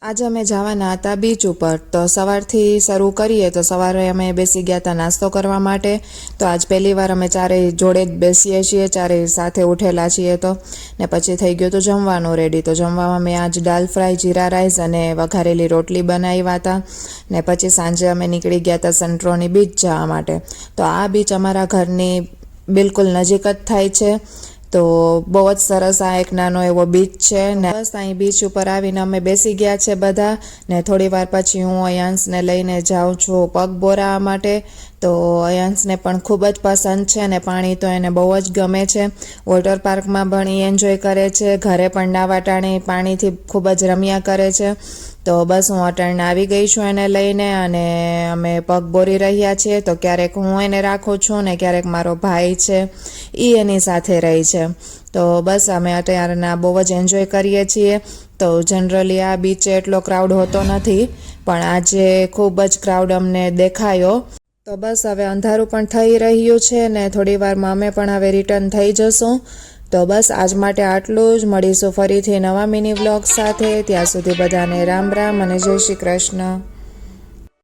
આજે અમે જવાના હતા બીચ ઉપર, તો સવારથી શરૂ કરીએ તો સવારે અમે બેસી ગયા હતા નાસ્તો કરવા માટે. તો આજ પહેલી વાર અમે ચારેય જોડે જ બેસીએ છીએ, ચારેય સાથે ઉઠેલા છીએ. તો ને પછી થઈ ગયું તો જમવાનું રેડી. તો જમવામાં મેં આજ દાલ ફ્રાય, જીરા રાઈસ અને વઘારેલી રોટલી બનાવ્યા હતા. ને પછી સાંજે અમે નીકળી ગયા હતા સન્ટ્રોની બીચ જવા માટે. તો આ બીચ અમારા ઘરની બિલકુલ નજીક જ થાય છે. તો બહુ જ સરસ આ એક નાનો એવો બીચ છે ને બસ અહીં બીચ ઉપર આવીને અમે બેસી ગયા છે બધા. ને થોડી વાર પછી હું અયાંશને લઈને જાઉં છું પગ બોરાવા માટે. તો અયાંશને પણ ખૂબ જ પસંદ છે ને પાણી તો એને બહુ જ ગમે છે. વોટર પાર્કમાં પણ એ એન્જોય કરે છે, ઘરે પણ નાવા ટાણે પાણીથી ખૂબ જ રમ્યા કરે છે. તો બસ હું અટાણે આવી ગઈ છું એને લઈને અને અમે પગ બોરી રહ્યા છીએ. તો ક્યારેક હું એને રાખું છું ને ક્યારેક મારો ભાઈ છે એ એની સાથે રહી છે. તો બસ અમે અત્યારના બહુ જ એન્જોય કરીએ છીએ. તો જનરલી આ બીચે એટલો ક્રાઉડ હોતો નથી, પણ આજે ખૂબ જ ક્રાઉડ અમને દેખાયો. તો બસ હવે અંધારું પણ થઈ રહ્યું છે ને થોડી વારમાં અમે પણ હવે રિટર્ન થઈ જશું. તો બસ આજ માટે આટલું જ. મળીશું ફરીથી નવા મિની વ્લોગ સાથે. ત્યાં સુધી બધાને રામ રામ અને જય શ્રી કૃષ્ણ.